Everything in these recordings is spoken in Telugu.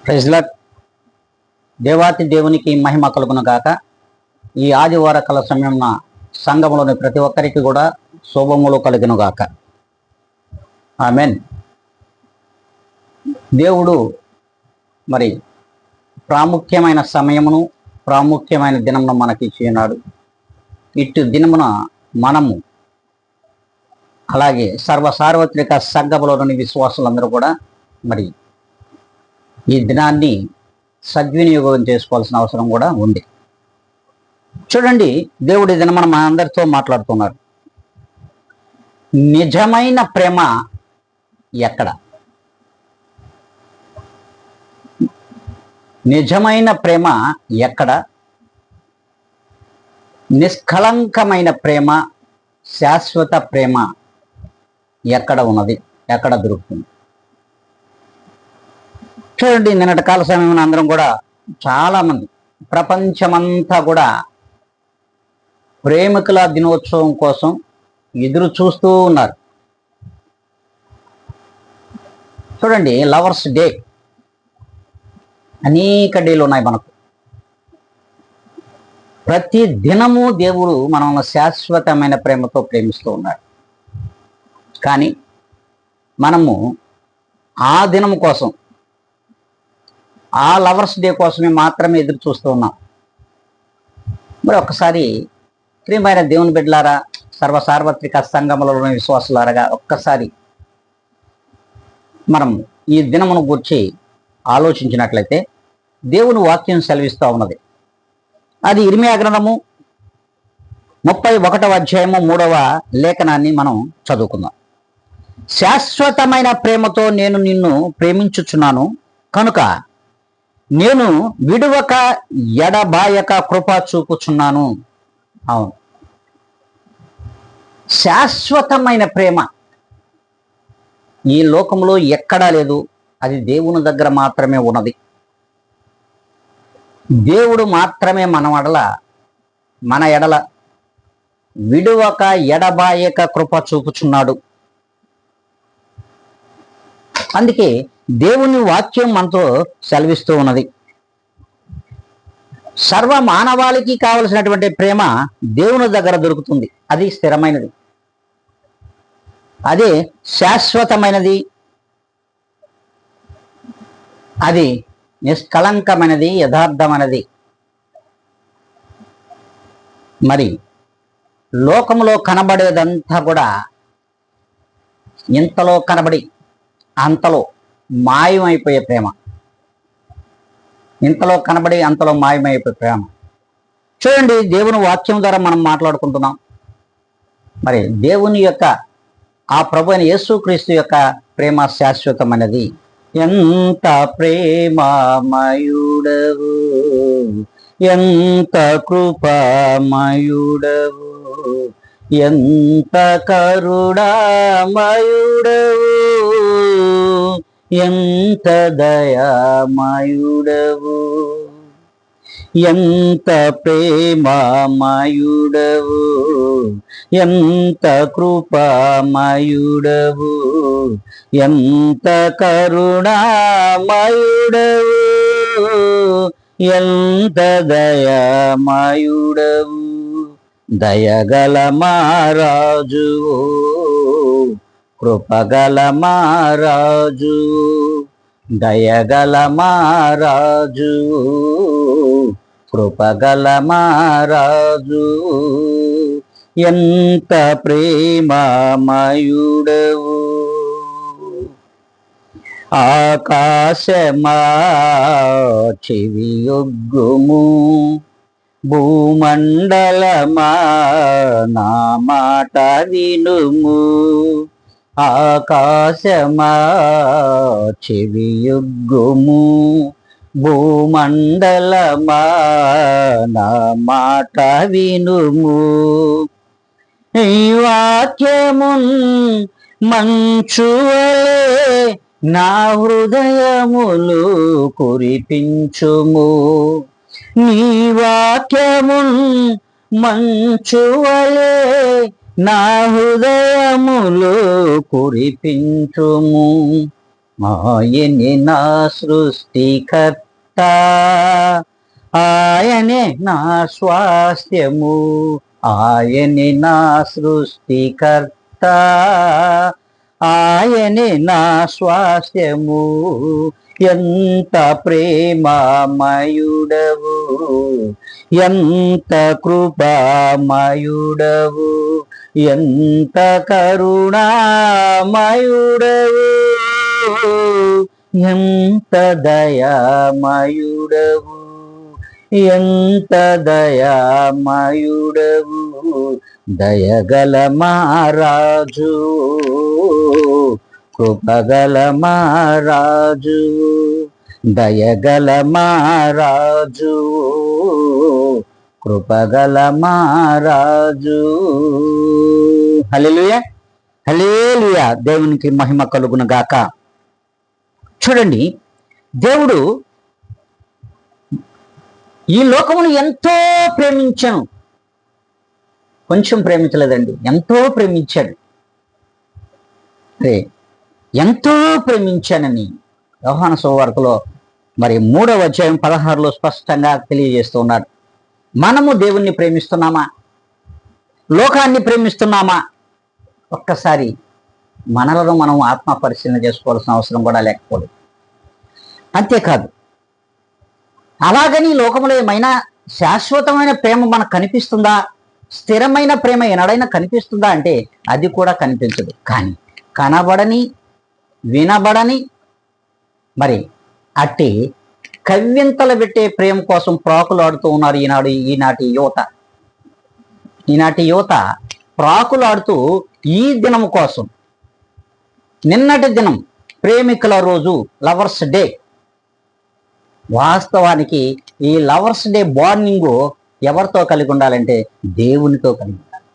Praise lord. దేవాతి దేవునికి మహిమ కలుగును గాక. ఈ ఆదివార కాల సమయంలో సంఘంలోని ప్రతి ఒక్కరికి కూడా శుభములు కలుగును గాక. ఆమెన్. దేవుడు మరి ప్రాముఖ్యమైన సమయమును ప్రాముఖ్యమైన దినమును మనకి ఇచ్చినాడు. ఇటు దినమున మనము అలాగే సార్వత్రిక సంఘములోని విశ్వాసులందరూ కూడా మరి ఈ దినాన్ని సద్వినియోగం చేసుకోవాల్సిన అవసరం కూడా ఉంది. చూడండి, దేవుడి దినమున మన అందరితో మాట్లాడుతున్నారు. నిజమైన ప్రేమ ఎక్కడ? నిజమైన ప్రేమ ఎక్కడ? నిష్కళంకమైన ప్రేమ, శాశ్వత ప్రేమ ఎక్కడ ఉన్నది? ఎక్కడ దొరుకుతుంది? చూడండి, నిన్నటి కాల సమయంలో అందరం కూడా చాలామంది ప్రపంచమంతా కూడా ప్రేమికుల దినోత్సవం కోసం ఎదురు చూస్తూ ఉన్నారు. చూడండి, లవర్స్ డే, అనేక డేలు ఉన్నాయి మనకు. ప్రతి దినము దేవుడు మనల్ని శాశ్వతమైన ప్రేమతో ప్రేమిస్తూ ఉన్నాడు. కానీ మనము ఆ దినము కోసం, ఆ లవర్స్ డే కోసమే మాత్రమే ఎదురు చూస్తూ ఉన్నాం. మరి ఒక్కసారి ప్రియమైన దేవుని బిడ్డలారా, సార్వత్రిక సంఘములలోని విశ్వాసులారగా ఒక్కసారి మనం ఈ దినమును గురించి ఆలోచించినట్లయితే దేవుని వాక్యం సెలవిస్తూ ఉన్నది. అది ఇర్మియా గ్రంథము 31వ అధ్యాయము 3వ లేఖనాన్ని మనం చదువుకుందాం. శాశ్వతమైన ప్రేమతో నేను నిన్ను ప్రేమించుచున్నాను కనుక నేను విడువక ఎడబాయక కృప చూపుచున్నాను. అవును, శాశ్వతమైన ప్రేమ ఈ లోకంలో ఎక్కడా లేదు. అది దేవుని దగ్గర మాత్రమే ఉన్నది. దేవుడు మాత్రమే మన ఎడల విడువక ఎడబాయక కృప చూపుచున్నాడు. అందుకే దేవుని వాక్యం మనతో సెలవిస్తూ ఉన్నది. సర్వ మానవాళికి కావలసినటువంటి ప్రేమ దేవుని దగ్గర దొరుకుతుంది. అది స్థిరమైనది, అదే శాశ్వతమైనది, అది నిష్కళంకమైనది, యథార్థమైనది. మరి లోకంలో కనబడేదంతా కూడా ఇంతలో కనబడి అంతలో మాయమైపోయే ప్రేమ. ఇంతలో కనబడి అంతలో మాయమైపోయే ప్రేమ. చూడండి, దేవుని వాక్యం ద్వారా మనం మాట్లాడుకుంటున్నాం. మరి దేవుని యొక్క ఆ ప్రభు అయిన యేసుక్రీస్తు యొక్క ప్రేమ శాశ్వతమైనది. ఎంత ప్రేమమయుడవు, ఎంత కృపామయుడవు, ఎంత కరుణామయుడవు, ఎంత దయామయుడవు, ఎంత ప్రేమమయుడవు, ఎంత కృపామయుడవు, ఎంత కరుణామయుడవు, ఎంత దయామయుడవు, దయగల మారాజు, కృపగల మారాజు, దయగల మారాజు, కృపగల మారాజు, ఎంత ప్రేమమయుడవు. ఆకాశమా చెవియొగ్గుము, భూమండలమా నా మాట వినుము. ఆకాశమా చెవియొగ్గుము, భూమండలమా నా మాట వినుము. ఈ వాక్యమున్ మంచువలే నా హృదయములు కురిపించుము. నీ వాక్యమున్ మంచువలే నా హృదయములు కురిపించుము. ఆయనే నా సృష్టికర్త, ఆయనే నా స్వాస్థ్యము, ఆయనే నా సృష్టికర్త, ఆయనే నా స్వాస్థ్యము. ఎంత ప్రేమమయుడవు, ఎంత కృపామయుడవు, ఎంత కరుణామయుడవు, ఎంత దయామయుడవు, ఎంత దయామయుడవు. దయగల మహారాజు, కృపగల మహారాజు, దయగల మహారాజు, కృపగల మహారాజు. హల్లెలూయా, హల్లెలూయా. దేవునికి మహిమ కలుగును గాక. చూడండి, దేవుడు ఈ లోకమును ఎంతో ప్రేమించాను. కొంచెం ప్రేమించలేదండి, ఎంతో ప్రేమించాడు. ఎంతో ప్రేమించానని యోహాను సువార్తలో మరి 3వ అధ్యాయం 16లో స్పష్టంగా తెలియజేస్తూ ఉన్నాడు. మనము దేవుణ్ణి ప్రేమిస్తున్నామా, లోకాన్ని ప్రేమిస్తున్నామా? ఒక్కసారి మనలను మనం ఆత్మ పరిశీలన చేసుకోవాల్సిన అవసరం కూడా లేకపోలేదు. అంతేకాదు, అలాగని లోకంలో ఏమైనా శాశ్వతమైన ప్రేమ మనకు కనిపిస్తుందా, స్థిరమైన ప్రేమ ఎన్నడైనా కనిపిస్తుందా అంటే అది కూడా కనిపించదు. కానీ కనబడని, వినబడని మరి అట్టి కవ్వింతలు పెట్టే ప్రేమ కోసం ప్రాకులాడుతూ ఉన్నారు ఈనాటి యువత ప్రాకులాడుతూ ఈ దినం కోసం, నిన్నటి దినం ప్రేమికుల రోజు, లవర్స్ డే. వాస్తవానికి ఈ లవర్స్ డే బాండింగ్ ఎవరితో కలిగి ఉండాలంటే దేవునితో కలిగి ఉండాలి.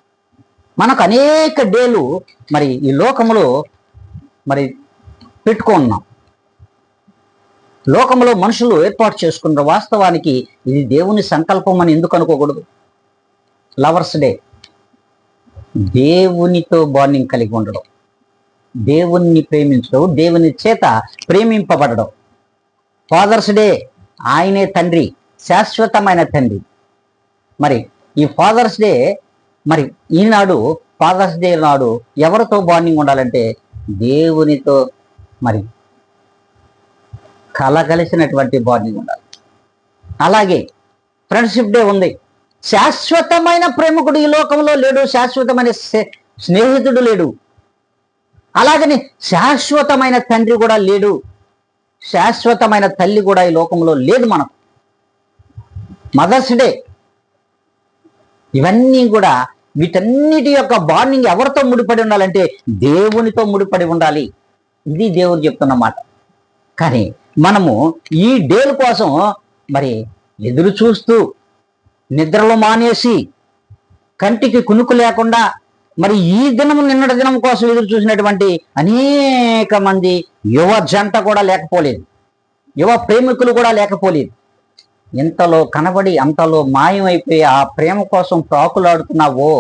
మనకు అనేక డేలు మరి ఈ లోకములో మరి పెట్టుకున్నాం, లోకంలో మనుషులు ఏర్పాటు చేసుకున్నారు. వాస్తవానికి ఇది దేవుని సంకల్పం అని ఎందుకు అనుకోకూడదు? లవర్స్ డే దేవునితో బాండింగ్ కలిగి ఉండడం, దేవుణ్ణి ప్రేమించడం, దేవుని చేత ప్రేమింపబడడం. ఫాదర్స్ డే, ఆయనే తండ్రి, శాశ్వతమైన తండ్రి. మరి ఈ ఫాదర్స్ డే, మరి ఈనాడు ఫాదర్స్ డే నాడు ఎవరితో బాండింగ్ ఉండాలంటే దేవునితో మరి కలగలిసినటువంటి బాండింగ్ ఉండాలి. అలాగే ఫ్రెండ్షిప్ డే ఉంది. శాశ్వతమైన ప్రేమికుడు ఈ లోకంలో లేడు, శాశ్వతమైన స్నేహితుడు లేడు. అలాగని శాశ్వతమైన తండ్రి కూడా లేడు, శాశ్వతమైన తల్లి కూడా ఈ లోకంలో లేదు మనకు. మదర్స్ డే, ఇవన్నీ కూడా వీటన్నిటి యొక్క బాండింగ్ ఎవరితో ముడిపడి ఉండాలంటే దేవునితో ముడిపడి ఉండాలి. ఇది దేవుడు చెప్తున్నమాట. కానీ మనము ఈ డేల కోసం మరి ఎదురు చూస్తూ, నిద్రలో మానేసి, కంటికి కునుకు లేకుండా మరి ఈ దినం నిన్నటి దినం కోసం ఎదురు చూసినటువంటి అనేక మంది యువ జంట కూడా లేకపోలేదు, యువ ప్రేమికులు కూడా లేకపోలేదు. ఇంతలో కనబడి అంతలో మాయమైపోయి ఆ ప్రేమ కోసం ప్రాకులాడుతున్నావో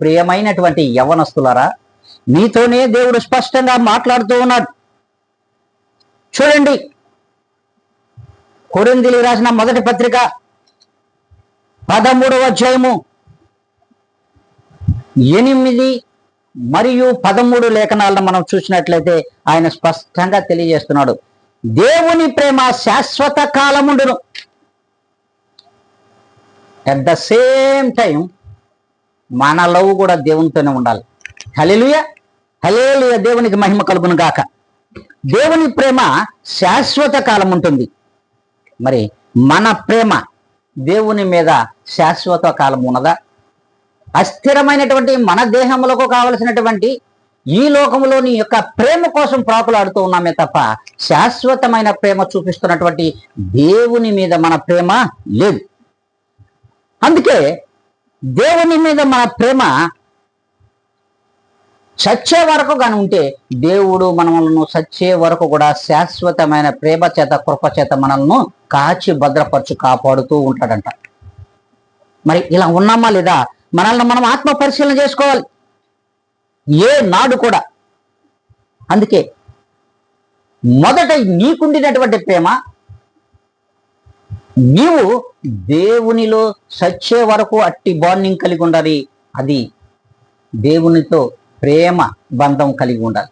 ప్రియమైనటువంటి యవనస్తులారా, మీతోనే దేవుడు స్పష్టంగా మాట్లాడుతూ ఉన్నాడు. చూడండి, కొరింథీయులకు రాసిన మొదటి పత్రిక 13వ అధ్యాయము 8 మరియు 13 లేఖనాలను మనం చూసినట్లయితే ఆయన స్పష్టంగా తెలియజేస్తున్నాడు. దేవుని ప్రేమ శాశ్వత కాలముండును. అట్ ద సేమ్ టైం మన లవ్ కూడా దేవునితోనే ఉండాలి. హల్లెలూయా, హల్లెలూయా. దేవునికి మహిమ కలుగును గాక. దేవుని ప్రేమ శాశ్వత కాలం ఉంటుంది. మరి మన ప్రేమ దేవుని మీద శాశ్వత కాలం ఉన్నదా? అస్థిరమైనటువంటి మన దేహములకు కావలసినటువంటి ఈ లోకములోని యొక్క ప్రేమ కోసం ప్రాకులాడుతూ ఉన్నామే తప్ప శాశ్వతమైన ప్రేమ చూపిస్తున్నటువంటి దేవుని మీద మన ప్రేమ లేదు. అందుకే దేవుని మీద మన ప్రేమ చచ్చే వరకు కానీ ఉంటే దేవుడు మనలను చచ్చే వరకు కూడా శాశ్వతమైన ప్రేమ చేత, కృప చేత మనల్ని కాచి భద్రపరచు కాపాడుతూ ఉంటాడంట. మరి ఇలా ఉన్నామా లేదా మనల్ని మనం ఆత్మ పరిశీలన చేసుకోవాలి, ఏ నాడు కూడా. అందుకే మొదట నీకుండినటువంటి ప్రేమ, నీవు దేవునిలో సచ్చే వరకు అట్టి బాండింగ్ కలిగి ఉండాలి. అది దేవునితో ప్రేమ బంధం కలిగి ఉండాలి.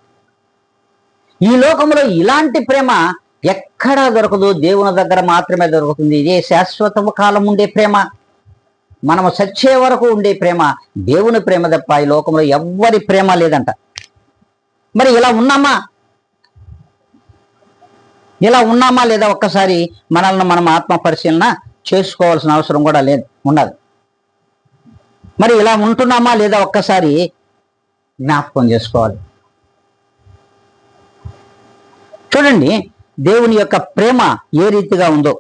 ఈ లోకంలో ఇలాంటి ప్రేమ ఎక్కడా దొరకదు, దేవుని దగ్గర మాత్రమే దొరుకుతుంది. ఇదే శాశ్వత కాలం ఉండే ప్రేమ, మనము సచ్చే వరకు ఉండే ప్రేమ, దేవుని ప్రేమ తప్ప ఈ లోకంలో ఎవ్వరి ప్రేమ లేదంట. మరి ఇలా ఉన్నామా లేదా ఒక్కసారి మనల్ని మనం ఆత్మ పరిశీలన చేసుకోవాల్సిన అవసరం కూడా ఉండదు. మరి ఇలా ఉంటున్నామా లేదా ఒక్కసారి జ్ఞాపకం చేసుకోవాలి. చూడండి, దేవుని యొక్క ప్రేమ ఏ రీతిగా ఉందో.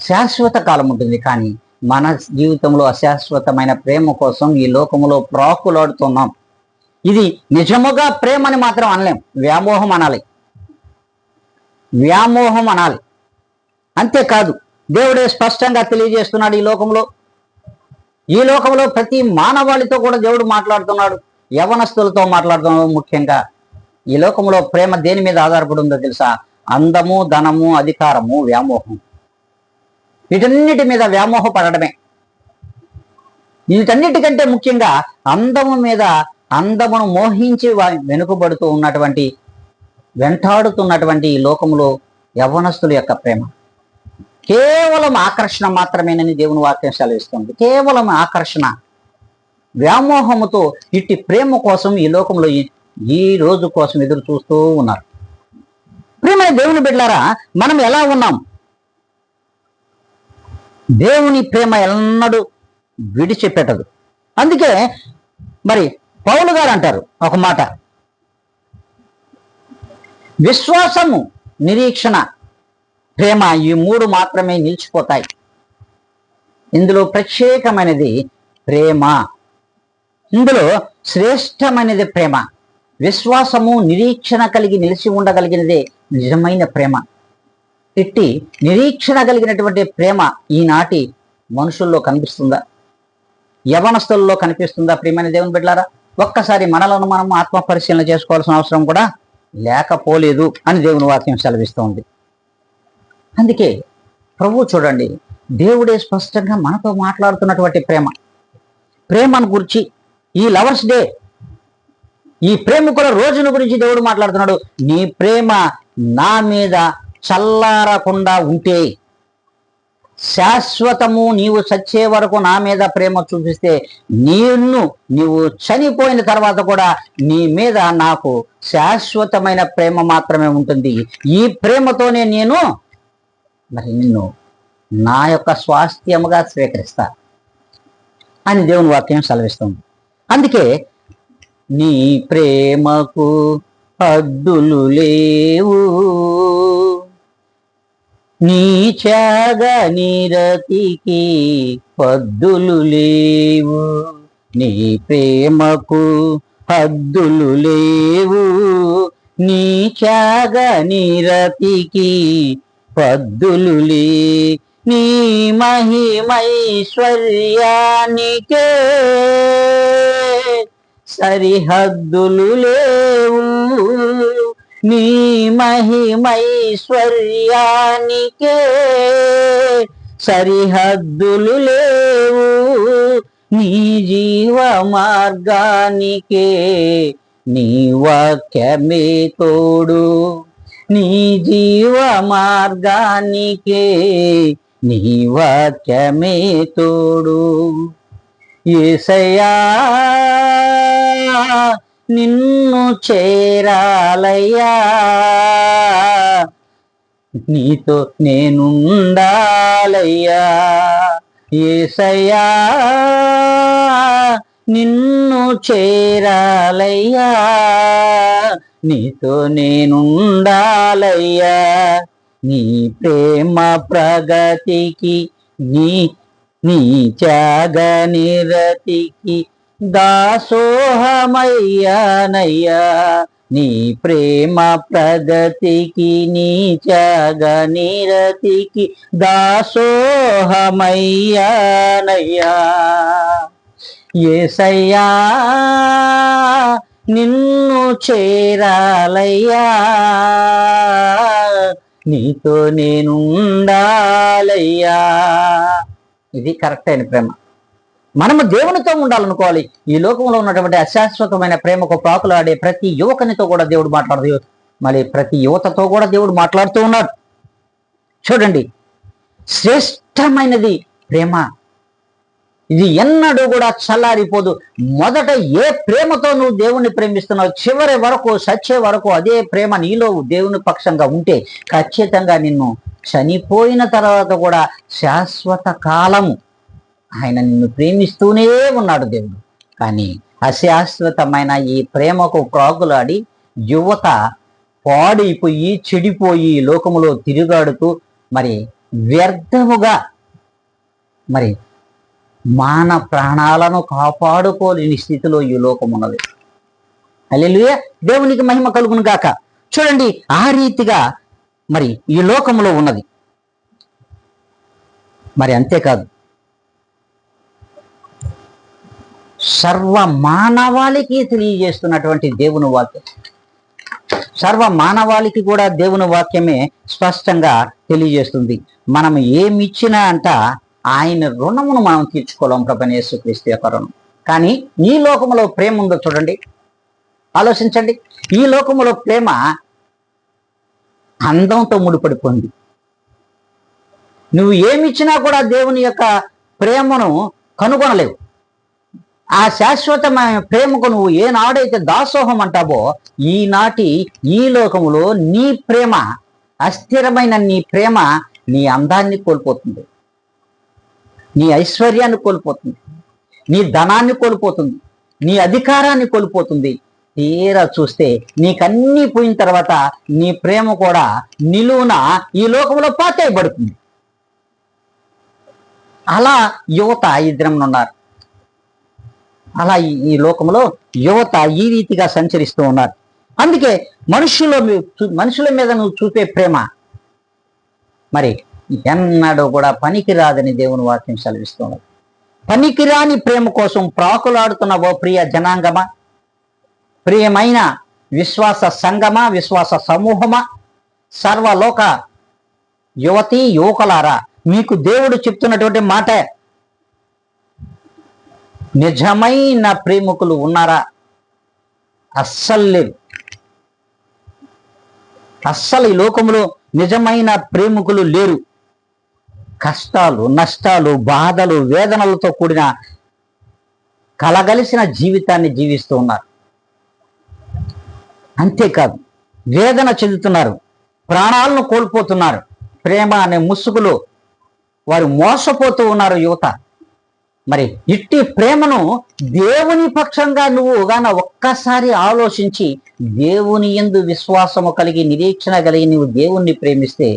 శాశ్వత కాలం ఉంటుంది, కానీ మన జీవితంలో అశాశ్వతమైన ప్రేమ కోసం ఈ లోకంలో ప్రాకులాడుతున్నాం. ఇది నిజముగా ప్రేమని మాత్రం అనలేం, వ్యామోహం అనాలి. అంతేకాదు, దేవుడే స్పష్టంగా తెలియజేస్తున్నాడు. ఈ లోకంలో ప్రతి మానవాళితో కూడా దేవుడు మాట్లాడుతున్నాడు, యవనస్తులతో మాట్లాడుతున్నాడు. ముఖ్యంగా ఈ లోకంలో ప్రేమ దేని మీద ఆధారపడి ఉందో తెలుసా? అందము, ధనము, అధికారము, వ్యామోహం. వీటన్నిటి మీద వ్యామోహపడమే. వీటన్నిటికంటే ముఖ్యంగా అందమును మోహించి వెనుకబడుతూ వెంటాడుతున్నటువంటి ఈ లోకంలో యవ్వనస్తుల యొక్క ప్రేమ కేవలం ఆకర్షణ మాత్రమేనని దేవుని వాక్యం సెలవిస్తుంది. కేవలం ఆకర్షణ, వ్యామోహముతో ఇట్టి ప్రేమ కోసం ఈ లోకంలో ఈ రోజు కోసం ఎదురు చూస్తూ ఉన్నారు. ప్రేమ దేవుని బిడ్డలారా, మనం ఎలా ఉన్నాం? దేవుని ప్రేమ ఎన్నడూ విడిచిపెట్టదు. అందుకే మరి పౌలు గారు అంటారు ఒక మాట, విశ్వాసము, నిరీక్షణ, ప్రేమ, ఈ మూడు మాత్రమే నిలిచిపోతాయి. ఇందులో ప్రత్యేకమైనది ప్రేమ, ఇందులో శ్రేష్టమైనది ప్రేమ. విశ్వాసము, నిరీక్షణ కలిగి నిలిచి ఉండగలిగినదే నిజమైన ప్రేమ. ఇట్టి నిరీక్షణ కలిగినటువంటి ప్రేమ ఈనాటి మనుషుల్లో కనిపిస్తుందా? యవనస్తుల్లో కనిపిస్తుందా? ప్రియమైన దేవుని బిడ్డలారా, ఒక్కసారి మనలను మనం ఆత్మ పరిశీలన చేసుకోవాల్సిన అవసరం కూడా లేకపోలేదు అని దేవుని వాక్యం సెలవిస్తోంది. అందుకే ప్రభు చూడండి, దేవుడే స్పష్టంగా మనతో మాట్లాడుతున్నటువంటి ప్రేమను గురించి ఈ లవర్స్ డే, ఈ ప్రేమికుల రోజుల గురించి దేవుడు మాట్లాడుతున్నాడు. నీ ప్రేమ నా మీద చల్లారకుండా ఉంటే, శాశ్వతము నీవు చచ్చే వరకు నా మీద ప్రేమ చూపిస్తే, నీవు చనిపోయిన తర్వాత కూడా నీ మీద నాకు శాశ్వతమైన ప్రేమ మాత్రమే ఉంటుంది. ఈ ప్రేమతోనే నేను నిన్ను నా యొక్క స్వాస్థ్యముగా స్వీకరిస్తా అని దేవుని వాక్యం సెలవిస్తుంది. అందుకే నీ ప్రేమకు హద్దులు లేవు, నీ త్యాగ నిరతికి పద్దులు లేవు. నీ ప్రేమకు హద్దులు లేవు, నీ త్యాగ నిరతికి పద్దులు లే. నీ మహిమైశ్వర్యానికే సరిహద్దులు లేవు, నీ మహిమైశ్వర్యానికే సరిహద్దులు లేవు. నీ జీవ మార్గానికే నీ వాక్యమే తోడు, నీ జీవ మార్గానికే నీ వాక్యమే తోడు. యేసయ్యా నిన్ను చేరాలయ్యా, నీతో నేనుండాలయ్యా. యేసయ్యా నిన్ను చేరాలయ్యా, నీతో నేనుండాలయ్యా. నీ ప్రేమ ప్రగతికి, నీ త్యాగ నిరతికి దాసోహమయ్యానయ్యా. నీ ప్రేమ ప్రగతికి, నీ త్యాగ నిరతికి దాసోహమయ్యానయ్యా. యేసయ్యా నిన్ను చేరాలయ్యా, నీతో నేనుండాలయ్యా. ఇది కరెక్ట్ అయిన ప్రేమ. మనము దేవునితో ఉండాలనుకోవాలి. ఈ లోకంలో ఉన్నటువంటి అశాశ్వతమైన ప్రేమకు ప్రాకులాడే ప్రతి యువకునితో కూడా దేవుడు మాట్లాడుతూ, మరి ప్రతి యువతతో కూడా దేవుడు మాట్లాడుతూ ఉన్నాడు. చూడండి, శ్రేష్టమైనది ప్రేమ. ఇది ఎన్నడూ కూడా చల్లారిపోదు. మొదట ఏ ప్రేమతో నువ్వు దేవుణ్ణి ప్రేమిస్తున్నావు, చివరి వరకు సచ్చే వరకు అదే ప్రేమ నీలో దేవుని పక్షంగా ఉంటే ఖచ్చితంగా నిన్ను చనిపోయిన తర్వాత కూడా శాశ్వత కాలము ఆయన నిన్ను ప్రేమిస్తూనే ఉన్నాడు దేవుడు. కానీ అశాశ్వతమైన ఈ ప్రేమకు ప్రాకులాడి యువత పాడైపోయి చెడిపోయి లోకములో తిరుగాడుతూ మరి వ్యర్థముగా మరి మాన ప్రాణాలను కాపాడుకోలేని స్థితిలో ఈ లోకం ఉన్నది. హల్లెలూయా, దేవునికి మహిమ కలుగును గాక. చూడండి, ఆ రీతిగా మరి ఈ లోకములో ఉన్నది. మరి అంతేకాదు, సర్వ మానవాళికి తెలియజేస్తున్నటువంటి దేవుని వాక్యం, సర్వ మానవాళికి కూడా దేవుని వాక్యమే స్పష్టంగా తెలియజేస్తుంది. మనం ఏమిచ్చినా అంట ఆయన రుణమును మనం తీర్చుకోలేం, ప్రభువైన యేసుక్రీస్తు యొక్క రుణం. కానీ ఈ లోకములో ప్రేమ ఉందో చూడండి, ఆలోచించండి. ఈ లోకములో ప్రేమ అందంతో ముడిపడిపోయింది. నువ్వు ఏమిచ్చినా కూడా దేవుని యొక్క ప్రేమను కనుగొనలేవు. ఆ శాశ్వతమైన ప్రేమకు నువ్వు ఏనాడైతే దాసోహం అంటావో, ఈనాటి ఈ లోకములో నీ ప్రేమ, అస్థిరమైన నీ ప్రేమ నీ అందాన్ని కోల్పోతుంది, నీ ఐశ్వర్యాన్ని కోల్పోతుంది, నీ ధనాన్ని కోల్పోతుంది, నీ అధికారాన్ని కోల్పోతుంది. తీరా చూస్తే నీకన్నీ పోయిన తర్వాత నీ ప్రేమ కూడా నిలువున ఈ లోకంలో పాతేయబడుతుంది. అలా యువత ఈ దినం ఉన్నారు. అలా ఈ లోకంలో యువత ఈ రీతిగా సంచరిస్తూ ఉన్నారు. అందుకే మనుషుల మీద నువ్వు చూపే ప్రేమ మరి ఎన్నడూ కూడా పనికిరాదని దేవుని వాక్యం సెలవిస్తున్నది. పనికిరాని ప్రేమ కోసం ప్రాకులాడుతున్న ఓ ప్రియ జనాంగమా, ప్రియమైన విశ్వాస సంగమా, విశ్వాస సమూహమా, సర్వలోక యువతీ యువకులారా, మీకు దేవుడు చెప్తున్నటువంటి మాట, నిజమైన ప్రేమికులు ఉన్నారా? అస్సలు లేరు. అస్సలు ఈ లోకంలో నిజమైన ప్రేమికులు లేరు. కష్టాలు, నష్టాలు, బాధలు, వేదనలతో కూడిన కలగలిసిన జీవితాన్ని జీవిస్తూ ఉన్నారు. అంతేకాదు, వేదన చెందుతున్నారు, ప్రాణాలను కోల్పోతున్నారు. ప్రేమ అనే ముసుగులో వారు మోసపోతూ ఉన్నారు యువత. మరి ఇట్టి ప్రేమను దేవుని పక్షంగా నువ్వు గాన ఒక్కసారి ఆలోచించి దేవుని యందు విశ్వాసము కలిగి నిరీక్షణ కలిగి నువ్వు దేవుణ్ణి ప్రేమిస్తే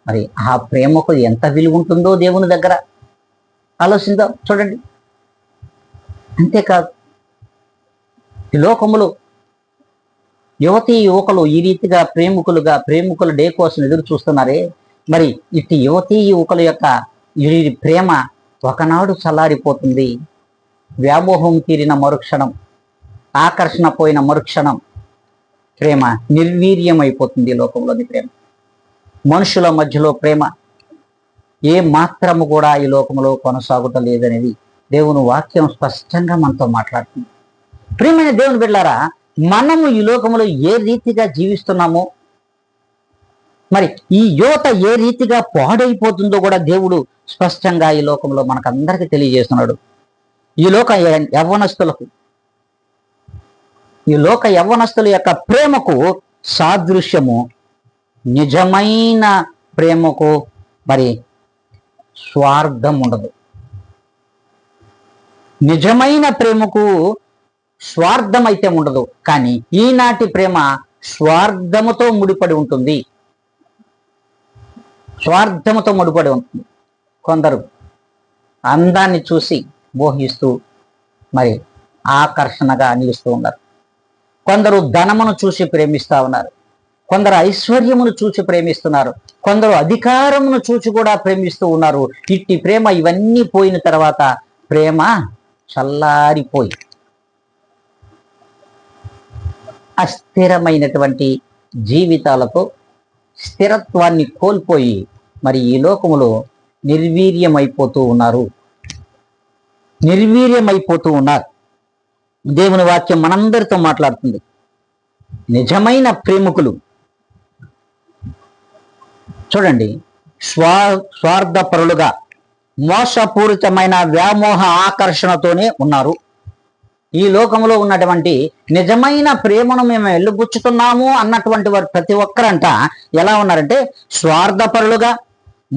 మరి ఆ ప్రేమకు ఎంత విలువ ఉంటుందో దేవుని దగ్గర ఆలోచిందాం. చూడండి, అంతేకాదు, ఈ లోకములో యువతీ యువకులు ఈ రీతిగా ప్రేమికుల డే కోసం ఎదురు చూస్తున్నారే. మరి ఇట్టి యువతీ యువకుల యొక్క ఈ ప్రేమ ఒకనాడు చల్లారిపోతుంది. వ్యామోహం తీరిన మరుక్షణం, ఆకర్షణ పోయిన మరుక్షణం ప్రేమ నిర్వీర్యమైపోతుంది. లోకంలోని ప్రేమ, మనుషుల మధ్యలో ప్రేమ ఏ మాత్రము కూడా ఈ లోకంలో కొనసాగుట లేదనేది దేవుని వాక్యం స్పష్టంగా మనతో మాట్లాడుతుంది. ప్రియమైన దేవుని బిడ్డలారా, మనము ఈ లోకంలో ఏ రీతిగా జీవిస్తున్నామో, మరి ఈ యువత ఏ రీతిగా పాడైపోతుందో కూడా దేవుడు స్పష్టంగా ఈ లోకంలో మనకందరికీ తెలియజేస్తున్నాడు. ఈ లోక యవ్వనస్తుల యొక్క ప్రేమకు సాదృశ్యము నిజమైన ప్రేమకు మరి స్వార్థం ఉండదు. నిజమైన ప్రేమకు స్వార్థం అయితే ఉండదు. కానీ ఈనాటి ప్రేమ స్వార్థముతో ముడిపడి ఉంటుంది. స్వార్థముతో ముడిపడి ఉంటుంది. కొందరు అందాన్ని చూసి మోహిస్తూ మరి ఆకర్షణగా నిలుస్తూ ఉన్నారు. కొందరు ధనమును చూసి ప్రేమిస్తూ ఉన్నారు. కొందరు ఐశ్వర్యమును చూసి ప్రేమిస్తున్నారు. కొందరు అధికారమును చూసి కూడా ప్రేమిస్తూ ఉన్నారు. ఇట్టి ప్రేమ ఇవన్నీ పోయిన తర్వాత ప్రేమ చల్లారిపోయి అస్థిరమైనటువంటి జీవితాలతో స్థిరత్వాన్ని కోల్పోయి మరి ఈ లోకములో నిర్వీర్యమైపోతూ ఉన్నారు. దేవుని వాక్యం మనందరితో మాట్లాడుతుంది. నిజమైన ప్రేమికులు చూడండి, స్వార్థపరులుగా మోసపూరితమైన వ్యామోహ ఆకర్షణతోనే ఉన్నారు. ఈ లోకంలో ఉన్నటువంటి నిజమైన ప్రేమను మేము ఎల్లుబుచ్చుతున్నాము అన్నటువంటి వారు ప్రతి ఒక్కరంట ఎలా ఉన్నారంటే స్వార్థపరులుగా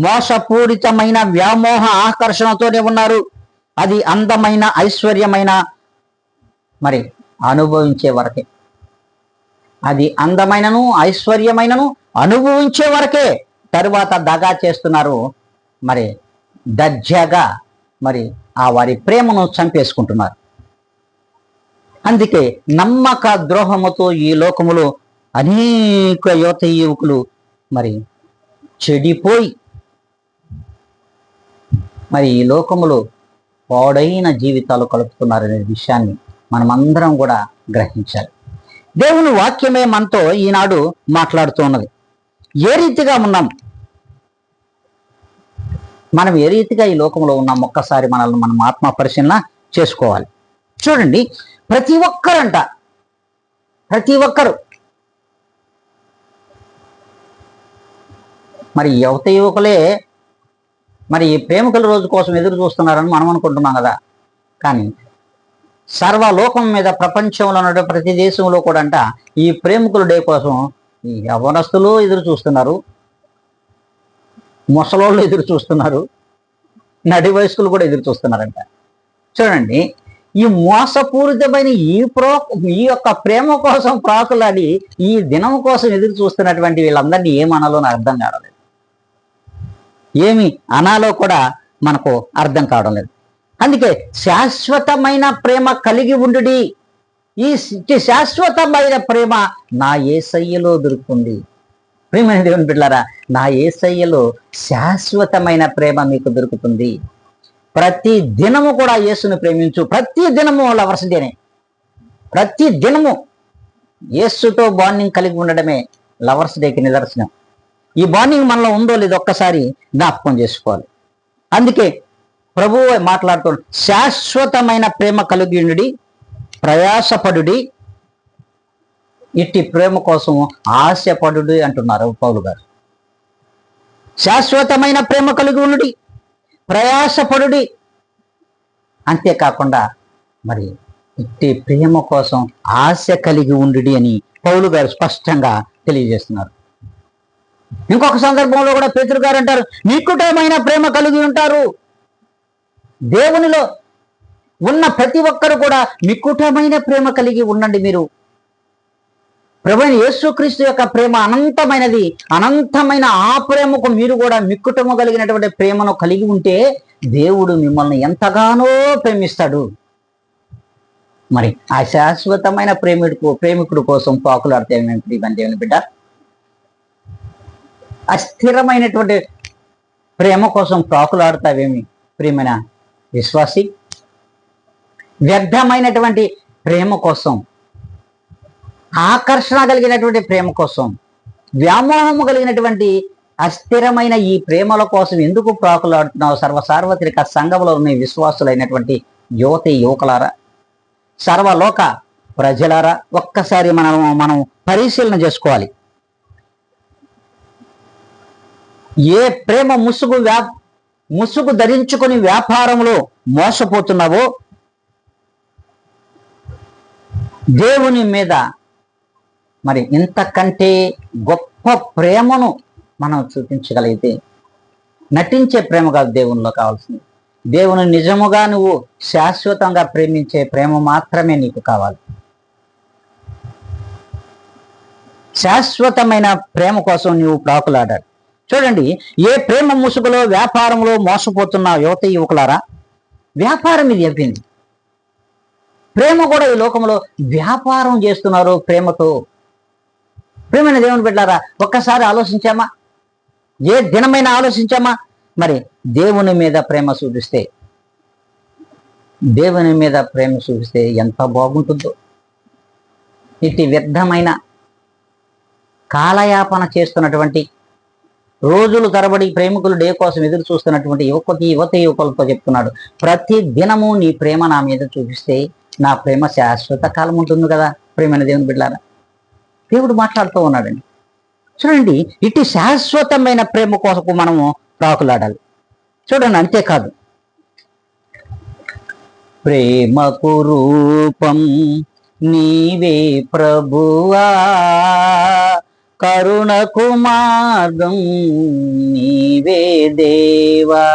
మోసపూరితమైన వ్యామోహ ఆకర్షణతోనే ఉన్నారు. అది అందమైన ఐశ్వర్యమైన మరి అనుభవించే వరకే. అది అందమైనను ఐశ్వర్యమైనను అనుభవించే వరకే. తరువాత దగా చేస్తున్నారు. మరి దర్జాగా మరి ఆ వారి ప్రేమను చంపేసుకుంటున్నారు. అందుకే నమ్మక ద్రోహముతో ఈ లోకములో అనేక యువకులు మరి చెడిపోయి మరి ఈ లోకములో పాడైన జీవితాలు కలుపుతున్నారనే విషయాన్ని మనమందరం కూడా గ్రహించాలి. దేవుని వాక్యమే మనతో ఈనాడు మాట్లాడుతూ ఉన్నది. ఏ రీతిగా ఉన్నాం, మనం ఏ రీతిగా ఈ లోకంలో ఉన్నాం, ఒక్కసారి మనల్ని మనం ఆత్మ పరిశీలన చేసుకోవాలి. చూడండి, ప్రతి ఒక్కరు మరి యువకులే మరి ఈ ప్రేమికుల రోజు కోసం ఎదురు చూస్తున్నారని మనం అనుకుంటున్నాం కదా. కానీ సర్వలోకం మీద ప్రపంచంలో ఉన్న ప్రతి దేశంలో కూడా అంట ఈ ప్రేమికుల డే కోసం ఈ యవ్వనస్తులు ఎదురు చూస్తున్నారు, ముసలోళ్ళు ఎదురు చూస్తున్నారు, నడి వయస్కులు కూడా ఎదురు చూస్తున్నారంట. చూడండి, ఈ మోసపూరితమైన ఈ యొక్క ప్రేమ కోసం ప్రాకులాడి ఈ దినం కోసం ఎదురు చూస్తున్నటువంటి వీళ్ళందరినీ ఏమనాలో నాకు అర్థం కావడం లేదు. ఏమి అనాలో కూడా మనకు అర్థం కావడం లేదు. అందుకే శాశ్వతమైన ప్రేమ కలిగి ఉండుడి. ఈ శాశ్వతమైన ప్రేమ నా యేసయ్యలో దొరుకుతుంది. ప్రియమైన దేవుని బిడ్డలారా, నా యేసయ్యలో శాశ్వతమైన ప్రేమ మీకు దొరుకుతుంది. ప్రతి దినము కూడా యేసును ప్రేమించు. ప్రతి దినము లవర్స్ డేనే. ప్రతి దినము యేసుతో బాండింగ్ కలిగి ఉండడమే లవర్స్ డేకి నిదర్శనం. ఈ బాండింగ్ మనలో ఉందో లేదో ఒక్కసారి జ్ఞాపకం చేసుకోవాలి. అందుకే ప్రభువు మాట్లాడుతున్నాడు, శాశ్వతమైన ప్రేమ కలిగి ఉండుడి, ప్రయాసపడుడి, ఇట్టి ప్రేమ కోసం ఆశపడుడి అంటున్నారు పౌలు గారు. శాశ్వతమైన ప్రేమ కలిగి ఉండుడి, ప్రయాసపడుడి. అంతేకాకుండా మరి ఇట్టి ప్రేమ కోసం ఆశ కలిగి ఉండుడి అని పౌలు గారు స్పష్టంగా తెలియజేస్తున్నారు. ఇంకొక సందర్భంలో కూడా పేతురు గారు అంటారు, నికుటమైన ప్రేమ కలిగి ఉంటారు. దేవునిలో ఉన్న ప్రతి ఒక్కరు కూడా నికుటమైన ప్రేమ కలిగి ఉండండి. మీరు ప్రభువైన యేసుక్రీస్తు యొక్క ప్రేమ అనంతమైనది. అనంతమైన ఆ ప్రేమకు మీరు కూడా మిక్కుటము కలిగినటువంటి ప్రేమను కలిగి ఉంటే దేవుడు మిమ్మల్ని ఎంతగానో ప్రేమిస్తాడు. మరి ఆ శాశ్వతమైన ప్రేమికుడు కోసం పాకులాడితే దేవుని బిడ్డ, అస్థిరమైనటువంటి ప్రేమ కోసం ప్రాకులాడుతావేమి ప్రియమైన విశ్వాసి? వ్యర్థమైనటువంటి ప్రేమ కోసం, ఆకర్షణ కలిగినటువంటి ప్రేమ కోసం, వ్యామోహము కలిగినటువంటి అస్థిరమైన ఈ ప్రేమల కోసం ఎందుకు ప్రాకులాడుతున్నావు? సర్వసార్వత్రిక సంఘంలో ఉన్న విశ్వాసులైనటువంటి యువకులారా, సర్వలోక ప్రజలారా, ఒక్కసారి మనం పరిశీలన చేసుకోవాలి. ఏ ప్రేమ ముసుగు ధరించుకొని వ్యాపారంలో మోసపోతున్నావో, దేవుని మీద మరి ఇంతకంటే గొప్ప ప్రేమను మనం చూపించగలిగితే, నటించే ప్రేమ కాదు దేవునిలో కావాల్సింది. దేవుని నిజముగా నువ్వు శాశ్వతంగా ప్రేమించే ప్రేమ మాత్రమే నీకు కావాలి. శాశ్వతమైన ప్రేమ కోసం నువ్వు ప్రాకులాడాలి. చూడండి, ఏ ప్రేమ ముసుగులో వ్యాపారంలో మోసపోతున్న యువకులారా, వ్యాపారం ఇది అయిపోయింది. ప్రేమ కూడా ఈ లోకంలో వ్యాపారం చేస్తున్నారు ప్రేమతో. ప్రేమైన దేవుని బిడ్డలారా, ఒక్కసారి ఆలోచించామా? ఏ దినమైనా ఆలోచించామా? మరి దేవుని మీద ప్రేమ చూపిస్తే ఎంత బాగుంటుందో. ఇట్టి వ్యర్థమైన కాలయాపన చేస్తున్నటువంటి, రోజులు తరబడి ప్రేమికులు డే కోసం ఎదురు చూస్తున్నటువంటి యువకులతో చెప్తున్నాడు, ప్రతి దినము నీ ప్రేమ నా మీద చూపిస్తే నా ప్రేమ శాశ్వత కాలం ఉంటుంది కదా. ప్రేమైన దేవుని బిడ్డలారా, దేవుడు మాట్లాడుతూ ఉన్నాడండి. చూడండి, ఇటు శాశ్వతమైన ప్రేమ కోసం మనము ప్రాకులాడాలి. చూడండి, అంతేకాదు, ప్రేమకు రూపం నీవే ప్రభువా, కరుణకు మార్గం నీవే దేవా.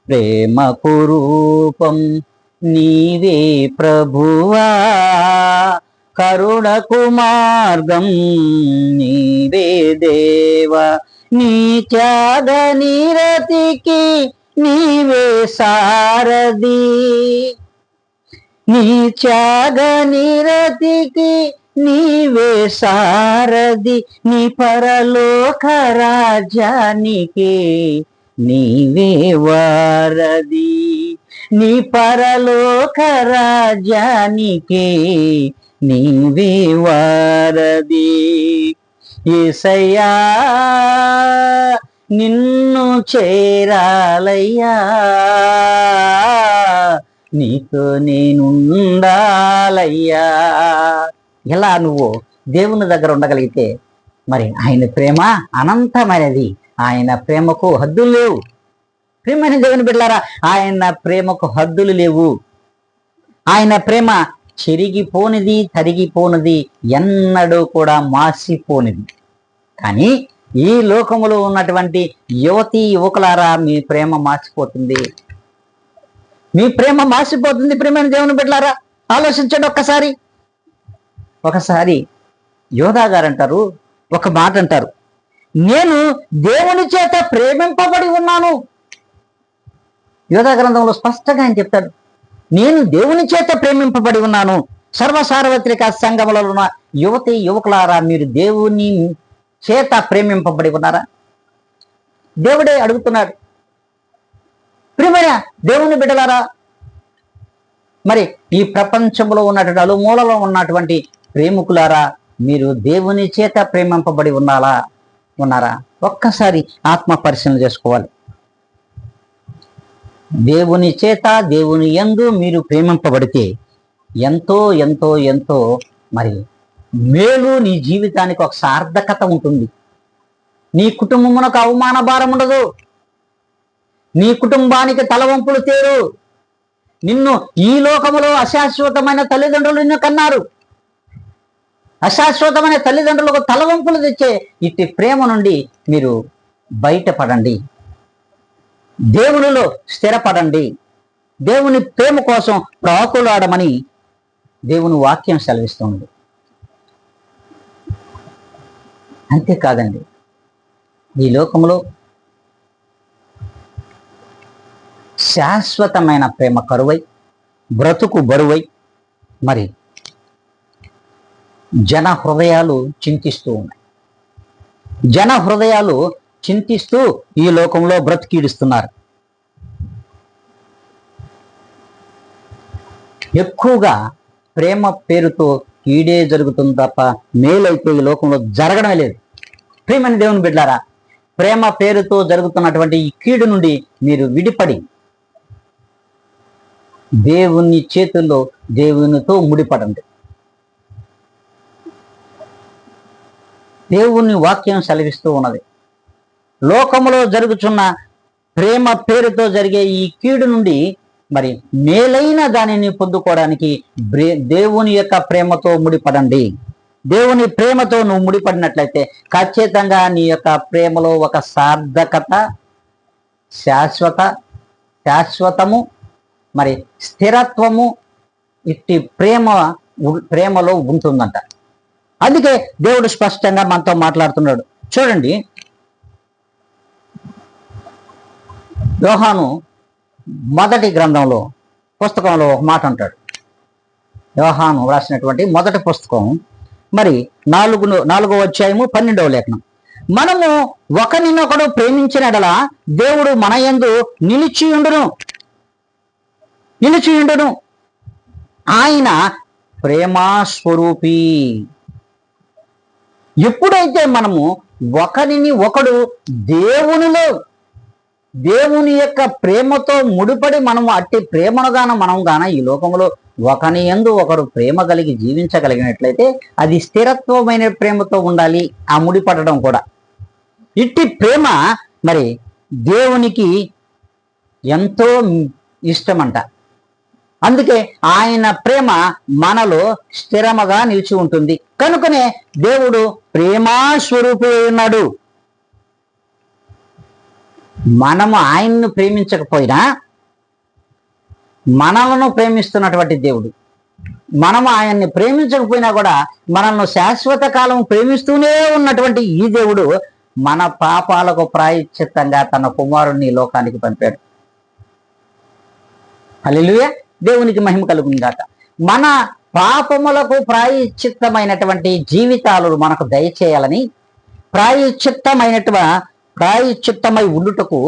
ప్రేమకు రూపం నీవే ప్రభువా, కరుణకు మార్గం నీవే దేవా. నీ త్యాగ నిరతికి నీవే సారథి, నీ త్యాగ నిరతికి నీవే సారథి. నీ పరలోక రాజ్యానికి నీవే వారధి, నీ పరలోక రాజ్యానికి నీవే వారధి. యేసయ్యా నిన్ను చేరాలయ్యా, నీతో నేనుండాలయ్యా. ఎలా నువ్వు దేవుని దగ్గర ఉండగలిగితే మరి ఆయన ప్రేమ అనంతమైనది, ఆయన ప్రేమకు హద్దులు లేవు. ప్రేమైన దేవుని బిడ్డలారా, ఆయన ప్రేమకు హద్దులు లేవు. ఆయన ప్రేమ చెరిగిపోనిది, తరిగిపోనిది, ఎన్నడూ కూడా మాసిపోనిది. కానీ ఈ లోకములో ఉన్నటువంటి యువకులారా, మీ ప్రేమ మాసిపోతుంది, మీ ప్రేమ మాసిపోతుంది. ప్రేమైన దేవుని బిడ్డలారా, ఆలోచించండి ఒకసారి యోధా గారు అంటారు, ఒక మాట అంటారు, నేను దేవుని చేత ప్రేమింపబడి ఉన్నాను. యోధా గ్రంథంలో స్పష్టంగా ఆయన చెప్తాడు, నేను దేవుని చేత ప్రేమింపబడి ఉన్నాను. సర్వసార్వత్రిక సంఘములలో ఉన్న యువకులారా, మీరు దేవుని చేత ప్రేమింపబడి ఉన్నారా? దేవుడే అడుగుతున్నాడు. ప్రియమైన దేవుని బిడ్డలారా, మరి ఈ ప్రపంచంలో ఉన్నటువంటి అలుమూలలో ఉన్నటువంటి ప్రేమికులారా, మీరు దేవుని చేత ప్రేమింపబడి ఉన్నారా? ఒక్కసారి ఆత్మ పరిశీలన చేసుకోవాలి. దేవుని చేత, దేవుని యందు మీరు ప్రేమింపబడితే ఎంతో ఎంతో ఎంతో మరి మేలు, నీ జీవితానికి ఒక సార్థకత ఉంటుంది. నీ కుటుంబమునకు అవమాన భారం ఉండదు, నీ కుటుంబానికి తలవంపులు తేరు. నిన్ను ఈ లోకములో అశాశ్వతమైన తల్లిదండ్రులు నిన్ను కన్నారు. అశాశ్వతమైన తల్లిదండ్రులకు తలవంపులు తెచ్చే ఇట్టి ప్రేమ నుండి మీరు బయటపడండి, దేవునిలో స్థిరపడండి, దేవుని ప్రేమ కోసం ప్రాకులాడమని దేవుని వాక్యం సెలవిస్తుంది. అంతేకాదండి, ఈ లోకంలో శాశ్వతమైన ప్రేమ కరువై, బ్రతుకు బరువై, మరి జన హృదయాలు చింతిస్తూ ఉన్నాయి. జన హృదయాలు చింతిస్తూ ఈ లోకంలో బ్రతికీడుస్తున్నారు. ఎక్కువగా ప్రేమ పేరుతో కీడే జరుగుతుంది తప్ప మేలైతే ఈ లోకంలో జరగడమే లేదు. ప్రియమైన దేవుని బిడ్డలారా, ప్రేమ పేరుతో జరుగుతున్నటువంటి ఈ కీడు నుండి మీరు విడిపడి దేవుని చేతుల్లో దేవునితో ముడిపడండి. దేవుని వాక్యం సెలవిస్తూ ఉన్నది, లోకములో జరుగుతున్న ప్రేమ పేరుతో జరిగే ఈ కీడు నుండి మరి మేలైన దానిని పొందుకోవడానికి దేవుని యొక్క ప్రేమతో ముడిపడండి. దేవుని ప్రేమతో నువ్వు ముడిపడినట్లయితే ఖచ్చితంగా నీ యొక్క ప్రేమలో ఒక సార్థకత, శాశ్వతము మరి స్థిరత్వము ఇట్టి ప్రేమలో ఉంటుందంట. అందుకే దేవుడు స్పష్టంగా మనతో మాట్లాడుతున్నాడు. చూడండి, యోహాను మొదటి పుస్తకంలో ఒక మాట అంటాడు. యోహాను రాసినటువంటి మొదటి పుస్తకం మరి 4వ అధ్యాయము 12వ లేఖనం, మనము ఒకరినొకడు ప్రేమించినడలా దేవుడు మన యందు నిలిచియుండును. ఆయన ప్రేమాస్వరూపి. ఎప్పుడైతే మనము ఒకరిని ఒకడు దేవుని యొక్క ప్రేమతో ముడిపడి మనము అట్టి ప్రేమను మనం గాన ఈ లోకంలో ఒకని యందు ఒకరు ప్రేమ కలిగి జీవించగలిగినట్లయితే అది స్థిరత్వమైన ప్రేమతో ఉండాలి. ఆ ముడిపడడం కూడా ఇట్టి ప్రేమ మరి దేవునికి ఎంతో ఇష్టమంట. అందుకే ఆయన ప్రేమ మనలో స్థిరముగా నిలిచి ఉంటుంది. కనుకనే దేవుడు ప్రేమాస్వరూపి ఉన్నాడు. మనము ఆయన్ను ప్రేమించకపోయినా మనలను ప్రేమిస్తున్నటువంటి దేవుడు. మనము ఆయన్ని ప్రేమించకపోయినా కూడా మనల్ని శాశ్వత కాలం ప్రేమిస్తూనే ఉన్నటువంటి ఈ దేవుడు మన పాపాలకు ప్రాయశ్చిత్తంగా తన కుమారుణ్ణి లోకానికి పంపాడు. హల్లెలూయా, దేవునికి మహిమ కలుగును గాక. మన పాపములకు ప్రాయశ్చిత్తమైనటువంటి జీవితాలు మనకు దయచేయాలని ప్రాయశ్చిత్తమై ఉండుటకు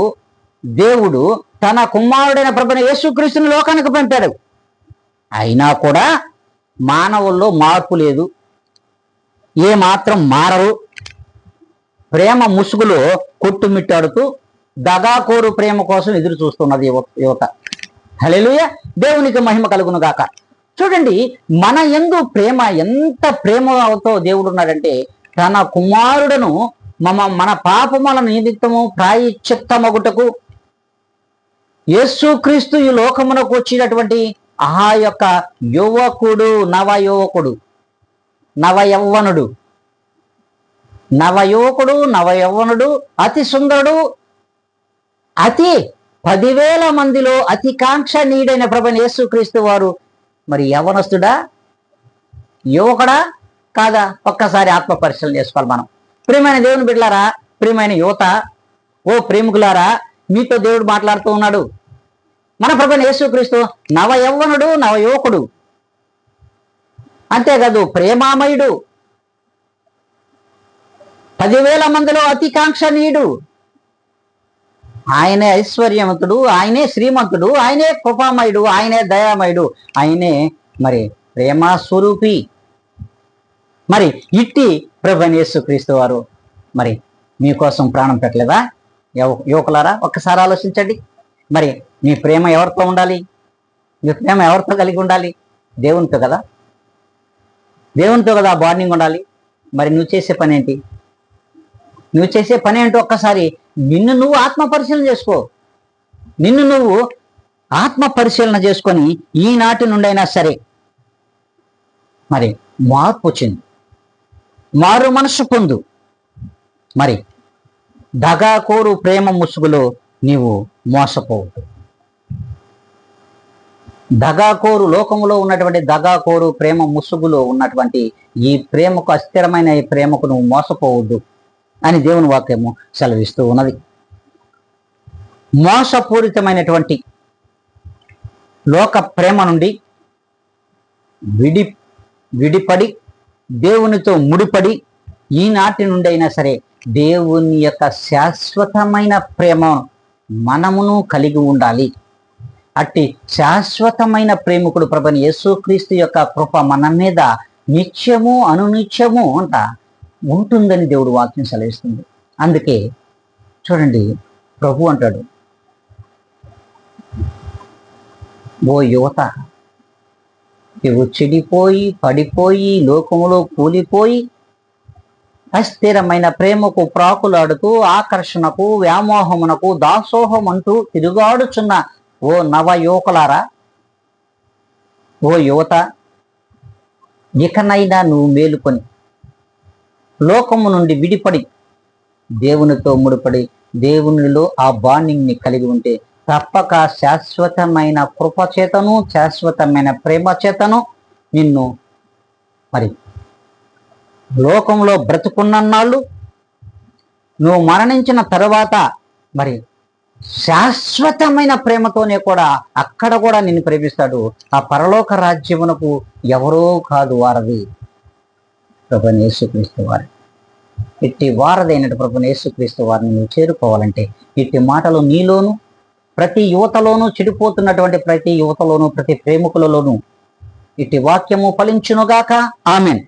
దేవుడు తన కుమారుడైన ప్రభువైన యేసుక్రీస్తుని లోకానికి పంపాడు. అయినా కూడా మానవుల్లో మార్పు లేదు, ఏ మాత్రం మారరు. ప్రేమ ముసుగులో కొట్టుమిట్టాడుతూ దగాకోరు ప్రేమ కోసం ఎదురు చూస్తున్నది యువత. హల్లెలూయా, దేవునికి మహిమ కలుగును గాక. చూడండి, మన యందు ప్రేమ ఎంత ప్రేమతో దేవుడు ఉన్నాడంటే తన కుమారుడను మన పాపముల నిమిత్తము ప్రాయశ్చిత్తమగుటకు యేసుక్రీస్తు ఈ లోకమునకు వచ్చినటువంటి ఆ యొక్క నవయవ్వనుడు అతి సుందరుడు, అతి 10,000 మందిలో అతి కాంక్షణీయుడైన ప్రభువైన యేసుక్రీస్తు వారు మరి యవ్వనస్తుడా, యువకుడా కాదా? ఒక్కసారి ఆత్మ పరిశీలన చేసుకోవాలి మనం. ప్రియమైన దేవుని బిడ్డలారా, ప్రియమైన యువత, ఓ ప్రేమికులారా, మీతో దేవుడు మాట్లాడుతూ ఉన్నాడు. మన ప్రభువైన యేసుక్రీస్తు నవయవ్వనుడు, నవయువకుడు, అంతేకాదు ప్రేమామయుడు, 10,000 మందిలో అతి కాంక్షణీయుడు. ఆయనే ఐశ్వర్యవంతుడు, ఆయనే శ్రీమంతుడు, ఆయనే కృపామయుడు, ఆయనే దయామయుడు, ఆయనే మరి ప్రేమస్వరూపి. మరి ఇట్టి ప్రభువైన యేసుక్రీస్తు వారు మరి మీకోసం ప్రాణం పెట్టలేదా? యువకులారా, ఒక్కసారి ఆలోచించండి. మరి మీ ప్రేమ ఎవరితో ఉండాలి? మీ ప్రేమ ఎవరితో కలిగి ఉండాలి? దేవునితో కదా. దేవునితో కదా బాండింగ్ ఉండాలి. మరి నువ్వు చేసే పని ఏంటి? ఒక్కసారి నిన్ను నువ్వు ఆత్మ పరిశీలన చేసుకొని ఈనాటి నుండైనా సరే మరి మార్పు వచ్చింది, మారు మనసు పొందు. మరి దగాకోరు ప్రేమ ముసుగులో నీవు మోసపోవద్దు. దగాకోరు లోకములో ఉన్నటువంటి దగాకోరు ప్రేమ ముసుగులో ఉన్నటువంటి ఈ ప్రేమకు, అస్థిరమైన ఈ ప్రేమకు నువ్వు మోసపోవద్దు అని దేవుని వాక్యము సెలవిస్తూ ఉన్నది. మోసపూరితమైనటువంటి లోక ప్రేమ నుండి విడిపడి దేవునితో ముడిపడి ఈనాటి నుండి అయినా సరే దేవుని యొక్క శాశ్వతమైన ప్రేమ మనమును కలిగి ఉండాలి. అట్టి శాశ్వతమైన ప్రేమికుడు ప్రభువైన యేసుక్రీస్తు యొక్క కృప మన మీద నిత్యము అనునిత్యము ఉంటుందని దేవుడు వాక్యం సెలవిస్తుంది. అందుకే చూడండి, ప్రభు అంటాడు, ఓ యువత, నువ్వు చెడిపోయి పడిపోయి లోకములో కూలిపోయి అస్థిరమైన ప్రేమకు ప్రాకులాడుతూ ఆకర్షణకు వ్యామోహమునకు దాసోహం అంటూ తిరుగాడుచున్న ఓ నవయువకులారా, ఓ యువత, ఇకనైనా నువ్వు మేలుకొని లోకము నుండి విడిపడి దేవునితో ముడిపడి దేవునిలో ఆ బాండింగ్ని కలిగి ఉంటే తప్పక శాశ్వతమైన కృపచేతను శాశ్వతమైన ప్రేమ చేతను నిన్ను మరి లోకంలో బ్రతుకున్నన్నాళ్ళు నువ్వు మరణించిన తరువాత మరి శాశ్వతమైన ప్రేమతోనే కూడా అక్కడ కూడా నిన్ను ప్రేమిస్తాడు. ఆ పరలోక రాజ్యమునకు ఎవరో కాదు వారది ప్రభువైన యేసుక్రీస్తు వారి. ఇట్టి వారదైనటు ప్రభువైన యేసుక్రీస్తు వారిని నువ్వు చేరుకోవాలంటే ఇట్టి మాటలు నీలోను, ప్రతి యువతలోనూ, చెడిపోతున్నటువంటి ప్రతి యువతలోనూ, ప్రతి ప్రేమికులలోనూ ఇటు వాక్యము ఫలించునుగాక. ఆమెన్.